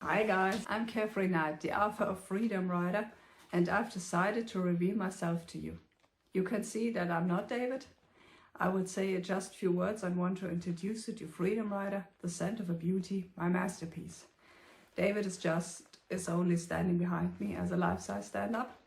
Hi guys, I'm K.I.T., the author of Freedom Rider, and I've decided to reveal myself to you. You can see that I'm not David. I would say just a few words and want to introduce you to Freedom Rider, the scent of a beauty, my masterpiece. David is only standing behind me as a life-size stand-up.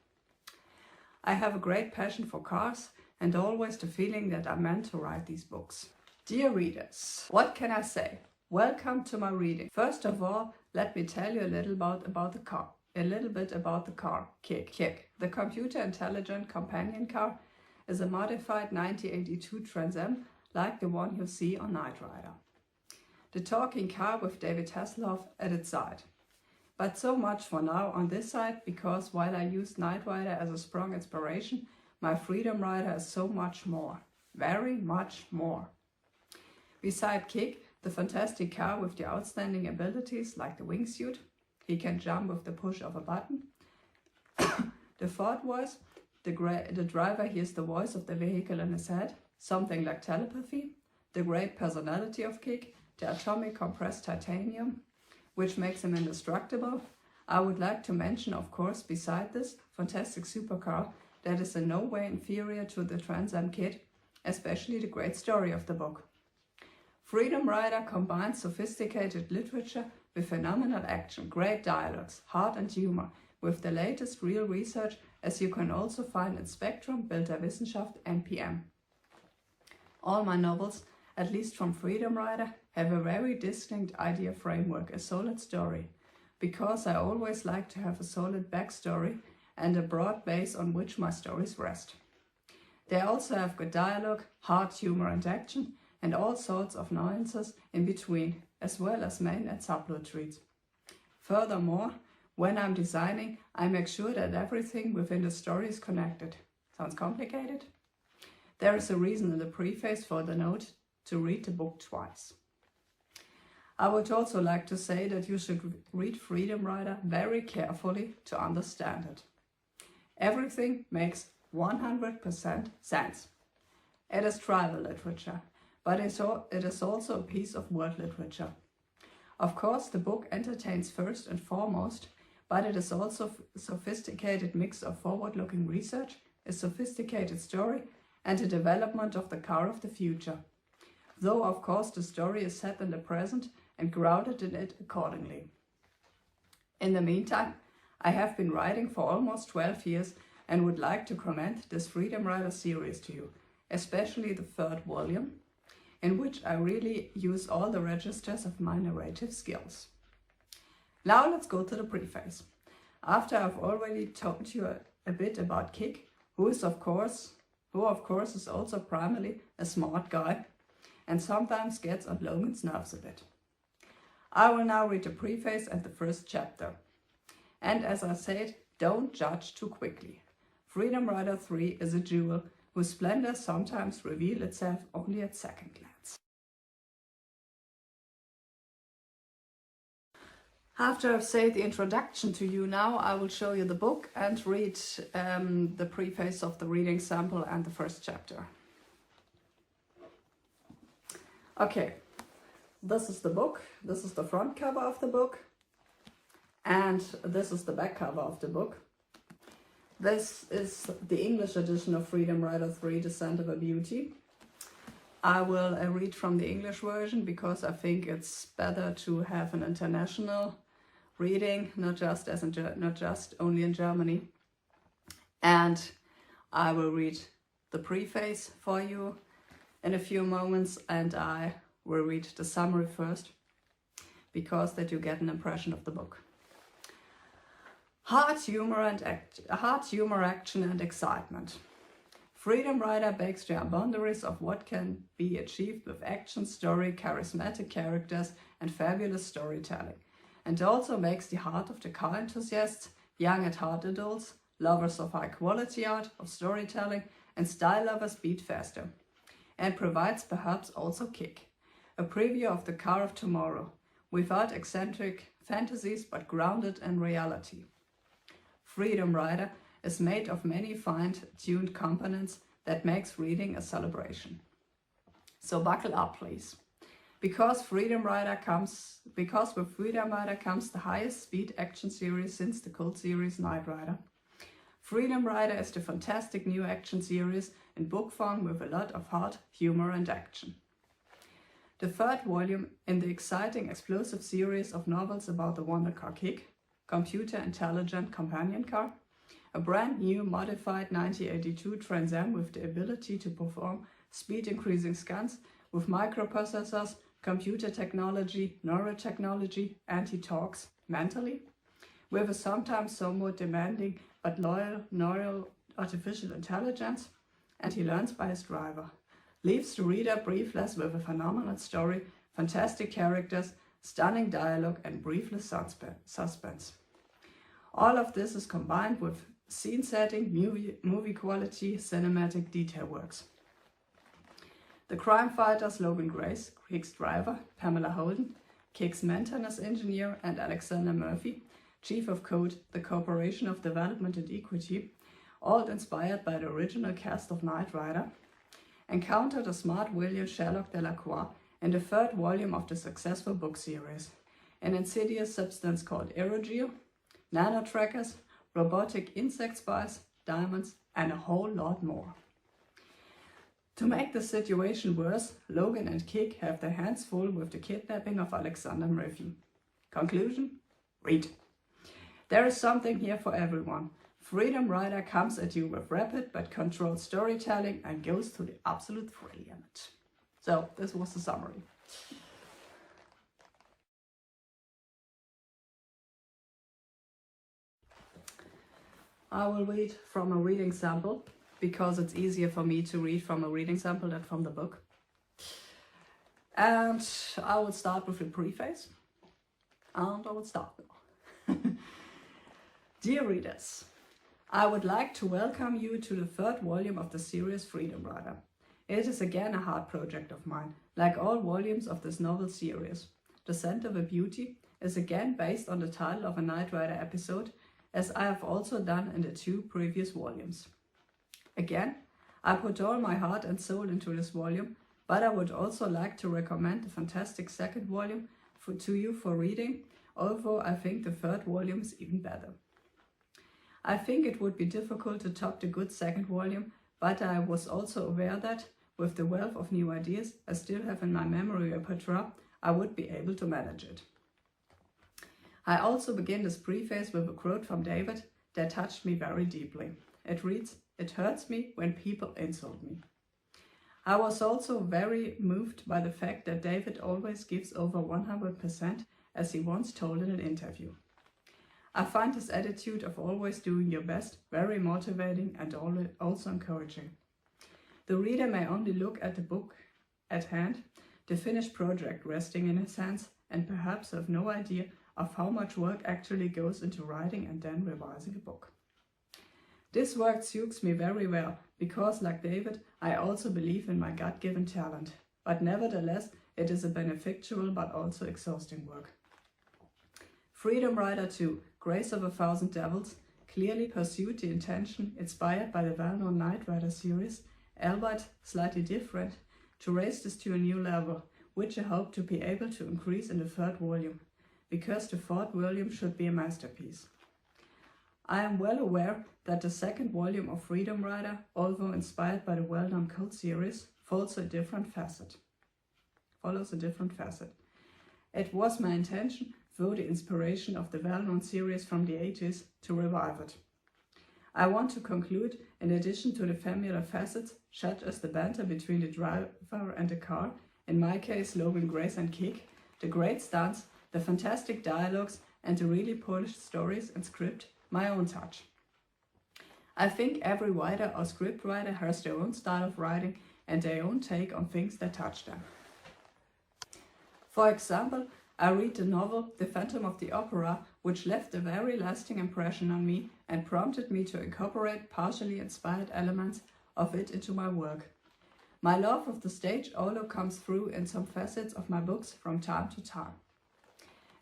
I have a great passion for cars and always the feeling that I'm meant to write these books. Dear readers, what can I say? Welcome to my reading. First of all, let me tell you a little about the car. K.I.T.T. The computer intelligent companion car is a modified 1982 Trans Am like the one you see on Knight Rider. The talking car with David Hasselhoff at its side. But so much for now on this side, because while I used Knight Rider as a strong inspiration, my Freedom Rider is so much more. Very much more. Beside K.I.T.T, the fantastic car with the outstanding abilities like the wingsuit, he can jump with the push of a button, the Ford voice, the driver hears the voice of the vehicle in his head, something like telepathy, the great personality of K.I.T.T, the atomic compressed titanium, which makes him indestructible. I would like to mention, of course, beside this fantastic supercar that is in no way inferior to the Trans Am K.I.T.T, especially the great story of the book. Freedom Rider combines sophisticated literature with phenomenal action, great dialogues, heart and humor, with the latest real research, as you can also find in Spectrum, Bild der Wissenschaft and PM. All my novels, at least from Freedom Rider, have a very distinct idea framework, a solid story, because I always like to have a solid backstory and a broad base on which my stories rest. They also have good dialogue, heart, humor and action, and all sorts of nuances in between, as well as main and subplot treats. Furthermore, when I'm designing, I make sure that everything within the story is connected. Sounds complicated? There is a reason in the preface for the note to read the book twice. I would also like to say that you should read Freedom Rider very carefully to understand it. Everything makes 100% sense. It is tribal literature, but it is also a piece of world literature. Of course, the book entertains first and foremost, but it is also a sophisticated mix of forward-looking research, a sophisticated story, and the development of the car of the future. Though, of course, the story is set in the present and grounded in it accordingly. In the meantime, I have been writing for almost 12 years and would like to commend this Freedom Rider series to you, especially the third volume, in which I really use all the registers of my narrative skills. Now let's go to the preface. After I've already told you a bit about K.I.T.T, who of course is also primarily a smart guy and sometimes gets on Logan's nerves a bit. I will now read the preface and the first chapter. And as I said, don't judge too quickly. Freedom Rider 3 is a jewel whose splendor sometimes reveal itself only at second glance. After I've said the introduction to you, now I will show you the book and read the preface of the reading sample and the first chapter. Okay, this is the book. This is the front cover of the book. And this is the back cover of the book. This is the English edition of Freedom Rider 3, The Scent of a Beauty. I will read from the English version because I think it's better to have an international reading, not just only in Germany. And I will read the preface for you in a few moments, and I will read the summary first, because that you get an impression of the book. Heart, humor, action and excitement. Freedom Rider breaks the boundaries of what can be achieved with action, story, charismatic characters and fabulous storytelling, and also makes the heart of the car enthusiasts, young at heart adults, lovers of high quality art, of storytelling and style lovers beat faster, and provides perhaps also K.I.T.T, a preview of the car of tomorrow, without eccentric fantasies but grounded in reality. Freedom Rider is made of many fine-tuned components that makes reading a celebration. So buckle up, please. Because with Freedom Rider comes the highest speed action series since the cult series Knight Rider. Freedom Rider is the fantastic new action series in book form with a lot of heart, humor and action. The third volume in the exciting, explosive series of novels about the wonder car K.I.T.T, computer intelligent companion car, a brand new modified 1982 Trans Am with the ability to perform speed increasing scans with microprocessors, computer technology, neurotechnology, and he talks mentally, with a sometimes somewhat demanding but loyal neural artificial intelligence, and he learns by his driver. Leaves the reader breathless with a phenomenal story, fantastic characters, stunning dialogue and breathless suspense. All of this is combined with scene setting, movie quality, cinematic detail works. The crime fighters Logan Grace, K.I.T.T's driver, Pamela Holden, K.I.T.'s maintenance engineer and Alexander Murphy, chief of code, the Corporation of Development and Equity, all inspired by the original cast of Knight Rider, encounter the smart William Sherlock Delacroix in the third volume of the successful book series, an insidious substance called aerogel, nanotrackers, robotic insect spies, diamonds, and a whole lot more. To make the situation worse, Logan and K.I.T.T have their hands full with the kidnapping of Alexander Murphy. Conclusion? Read. There is something here for everyone. Freedom Rider comes at you with rapid but controlled storytelling and goes to the absolute thrill limit. So, this was the summary. I will read from a reading sample, because it's easier for me to read from a reading sample than from the book. And I will start with a preface. And I will start now. Dear readers, I would like to welcome you to the third volume of the series Freedom Rider. It is again a heart project of mine, like all volumes of this novel series. The Scent of a Beauty is again based on the title of a Knight Rider episode, as I have also done in the 2 previous volumes. Again, I put all my heart and soul into this volume, but I would also like to recommend the fantastic second volume to you for reading, although I think the third volume is even better. I think it would be difficult to top the good second volume, but I was also aware that, with the wealth of new ideas I still have in my memory repertoire, I would be able to manage it. I also begin this preface with a quote from David that touched me very deeply. It reads, "It hurts me when people insult me." I was also very moved by the fact that David always gives over 100%, as he once told in an interview. I find his attitude of always doing your best very motivating and also encouraging. The reader may only look at the book at hand, the finished project resting in his hands, and perhaps have no idea of how much work actually goes into writing and then revising a book. This work suits me very well, because like David, I also believe in my God-given talent, but nevertheless it is a beneficial but also exhausting work. Freedom Rider 2, Grace of a Thousand Devils, clearly pursued the intention inspired by the well-known Knight Rider series, albeit slightly different, to raise this to a new level, which I hope to be able to increase in the third volume, because the fourth volume should be a masterpiece. I am well aware that the second volume of Freedom Rider, although inspired by the well-known cult series, follows a different facet. It was my intention, through the inspiration of the well-known series from the 80s, to revive it. I want to conclude, in addition to the familiar facets, such as the banter between the driver and the car, in my case Logan Grace and K.I.T.T, the great stunts, the fantastic dialogues and the really polished stories and script, my own touch. I think every writer or script writer has their own style of writing and their own take on things that touch them. For example, I read the novel The Phantom of the Opera, which left a very lasting impression on me and prompted me to incorporate partially inspired elements of it into my work. My love of the stage also comes through in some facets of my books from time to time.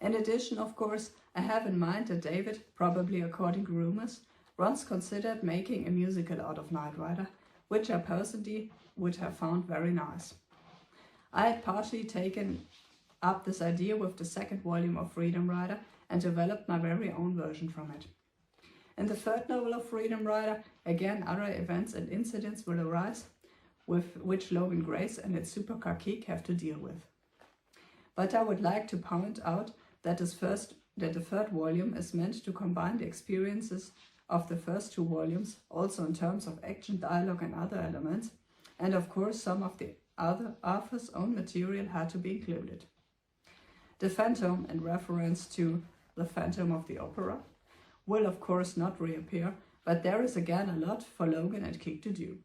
In addition, of course, I have in mind that David, probably according to rumors, once considered making a musical out of Knight Rider, which I personally would have found very nice. I had partially taken up this idea with the second volume of Freedom Rider and developed my very own version from it. In the third novel of Freedom Rider, again other events and incidents will arise with which Logan Grace and its supercar K.I.T.T have to deal with. But I would like to point out that the third volume is meant to combine the experiences of the first two volumes, also in terms of action, dialogue and other elements, and of course some of the other author's own material had to be included. The Phantom, in reference to the Phantom of the Opera, will of course not reappear, but there is again a lot for Logan and K.I.T.T to do.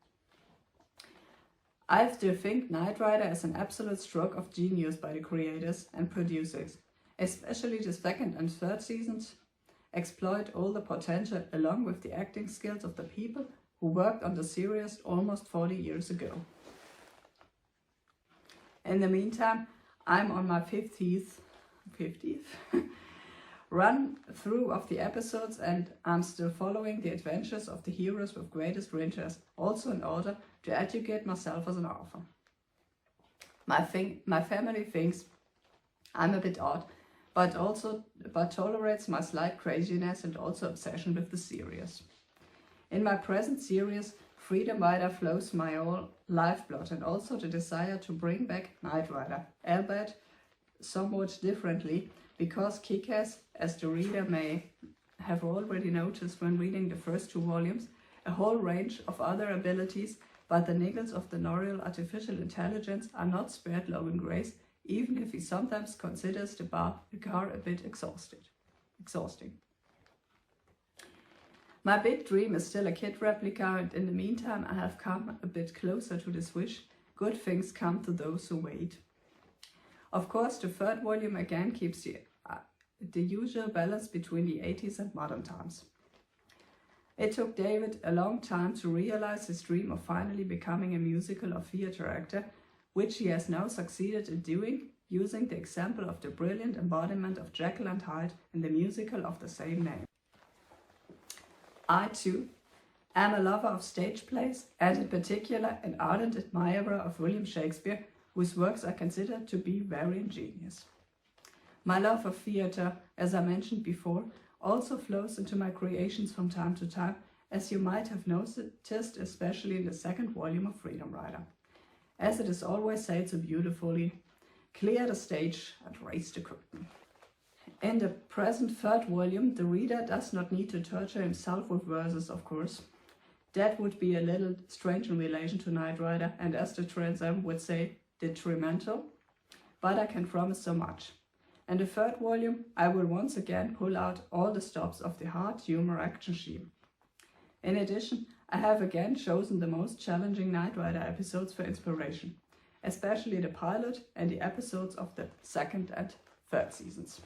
I still think Knight Rider is an absolute stroke of genius by the creators and producers, especially the second and third seasons exploit all the potential along with the acting skills of the people who worked on the series almost 40 years ago. In the meantime, I'm on my 50th run through of the episodes and I'm still following the adventures of the heroes with greatest interest, also in order to educate myself as an author. My family thinks I'm a bit odd, but tolerates my slight craziness and also obsession with the series. In my present series, Freedom Rider flows my whole lifeblood and also the desire to bring back Knight Rider, albeit somewhat differently, because K.I.T.T has, as the reader may have already noticed when reading the first two volumes, a whole range of other abilities, but the niggles of the neural artificial intelligence are not spared Logan Grace, even if he sometimes considers the car a bit exhausting. My big dream is still a K.I.T.T replica, and in the meantime I have come a bit closer to this wish. Good things come to those who wait. Of course, the third volume again keeps the usual balance between the 80s and modern times. It took David a long time to realize his dream of finally becoming a musical or theatre actor, which he has now succeeded in doing, using the example of the brilliant embodiment of Jekyll and Hyde in the musical of the same name. I too am a lover of stage plays and in particular an ardent admirer of William Shakespeare, whose works I consider to be very ingenious. My love of theatre, as I mentioned before, also flows into my creations from time to time, as you might have noticed, especially in the second volume of Freedom Rider. As it is always said so beautifully, clear the stage and raise the curtain. In the present third volume, the reader does not need to torture himself with verses, of course. That would be a little strange in relation to Knight Rider, and as the Trans Am would say, detrimental, but I can promise so much. In the third volume, I will once again pull out all the stops of the hard humor action scheme. In addition, I have again chosen the most challenging Knight Rider episodes for inspiration, especially the pilot and the episodes of the second and third seasons.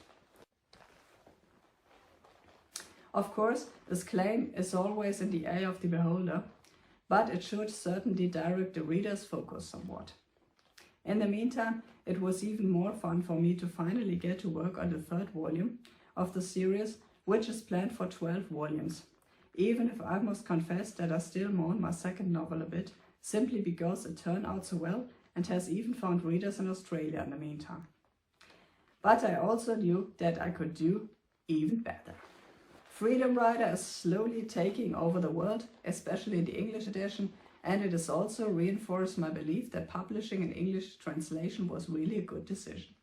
Of course, this claim is always in the eye of the beholder, but it should certainly direct the reader's focus somewhat. In the meantime, it was even more fun for me to finally get to work on the third volume of the series, which is planned for 12 volumes, even if I must confess that I still mourn my second novel a bit, simply because it turned out so well and has even found readers in Australia in the meantime. But I also knew that I could do even better. Freedom Rider is slowly taking over the world, especially in the English edition, and it has also reinforced my belief that publishing an English translation was really a good decision.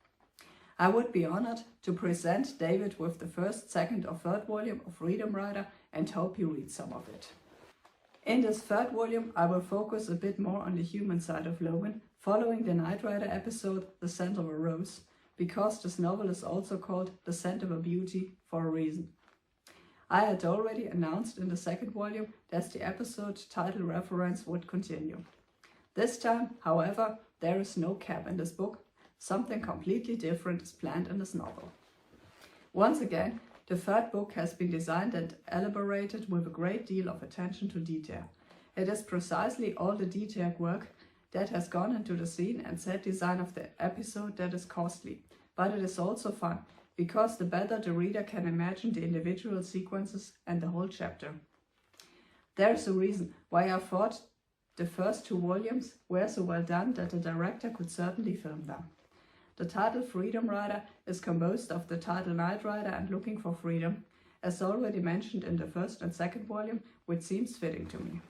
I would be honored to present David with the first, second or third volume of Freedom Rider and hope he reads some of it. In this third volume, I will focus a bit more on the human side of Logan, following the Knight Rider episode The Scent of a Rose, because this novel is also called The Scent of a Beauty for a reason. I had already announced in the second volume that the episode title reference would continue. This time, however, there is no cap in this book. Something completely different is planned in this novel. Once again, the third book has been designed and elaborated with a great deal of attention to detail. It is precisely all the detailed work that has gone into the scene and set design of the episode that is costly, but it is also fun, because the better the reader can imagine the individual sequences and the whole chapter. There is a reason why I thought The first 2 volumes were so well done that the director could certainly film them. The title Freedom Rider is composed of the title Knight Rider and Looking for Freedom, as already mentioned in the first and second volume, which seems fitting to me.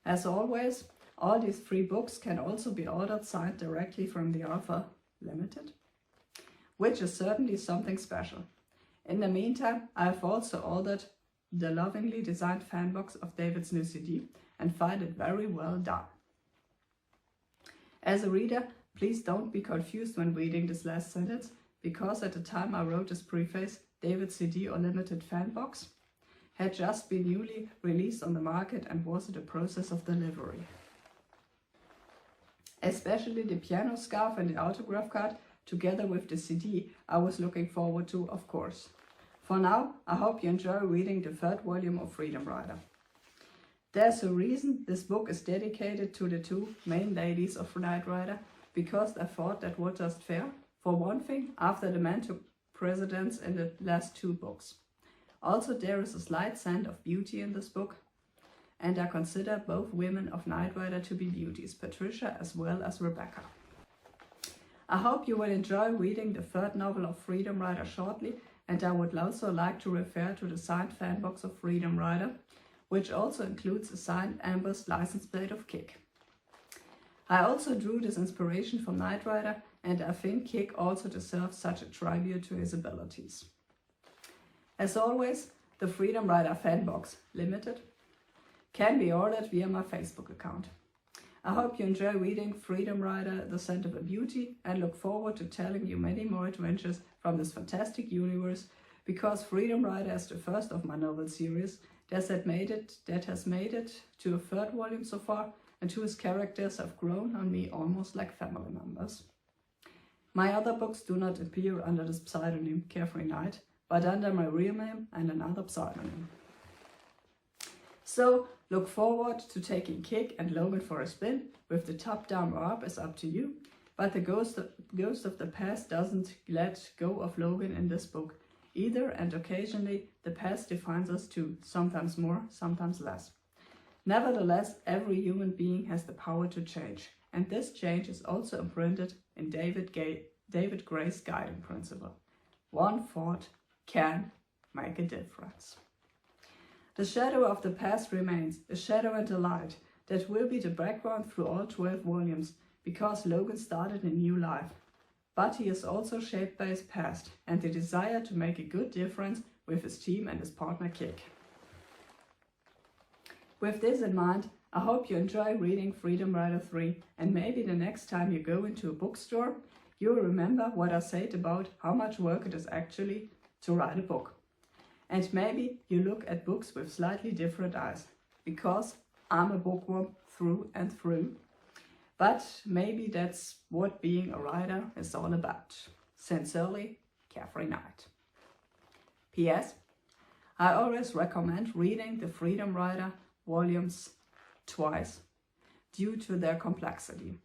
As always, all these 3 books can also be ordered signed directly from the author, Limited, which is certainly something special. In the meantime, I have also ordered the lovingly designed fan box of David's new CD and find it very well done. As a reader, please don't be confused when reading this last sentence, because at the time I wrote this preface, David's CD or Limited fan box had just been newly released on the market and was in the process of delivery. Especially the piano scarf and the autograph card, together with the CD, I was looking forward to, of course. For now, I hope you enjoy reading the 3rd volume of Freedom Rider. There's a reason this book is dedicated to the 2 main ladies of Knight Rider, because I thought that was just fair. For one thing, after the men took precedence in the last 2 books. Also, there is a slight scent of beauty in this book, and I consider both women of Knight Rider to be beauties, Patricia as well as Rebecca. I hope you will enjoy reading the 3rd novel of Freedom Rider shortly, and I would also like to refer to the signed fan box of Freedom Rider, which also includes a signed embossed license plate of K.I.T.T. I also drew this inspiration from Knight Rider, and I think K.I.T.T also deserves such a tribute to his abilities. As always, the Freedom Rider fan box, Limited, can be ordered via my Facebook account. I hope you enjoy reading Freedom Rider, The Scent of a Beauty, and look forward to telling you many more adventures from this fantastic universe, because Freedom Rider is the first of my novel series that has made it to a 3rd volume so far, and whose characters have grown on me almost like family members. My other books do not appear under this pseudonym Carefree Knight, but under my real name and another pseudonym. So, look forward to taking K.I.T.T and Logan for a spin. With the top down or up is up to you, but the ghost of the past doesn't let go of Logan in this book either, and occasionally the past defines us too, sometimes more, sometimes less. Nevertheless, every human being has the power to change, and this change is also imprinted in David Gray's guiding principle. One thought can make a difference. The shadow of the past remains, a shadow and a light, that will be the background through all 12 volumes, because Logan started a new life. But he is also shaped by his past, and the desire to make a good difference with his team and his partner K.I.T.T. With this in mind, I hope you enjoy reading Freedom Rider 3, and maybe the next time you go into a bookstore, you'll remember what I said about how much work it is actually to write a book. And maybe you look at books with slightly different eyes, because I'm a bookworm through and through. But maybe that's what being a writer is all about. Sincerely, Carefree Knight. P.S. I always recommend reading the Freedom Rider volumes twice, due to their complexity.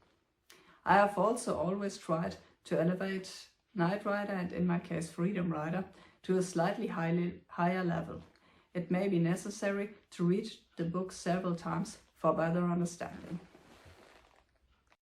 I have also always tried to elevate Knight Rider, and in my case Freedom Rider, to a slightly higher level. It may be necessary to read the book several times for better understanding.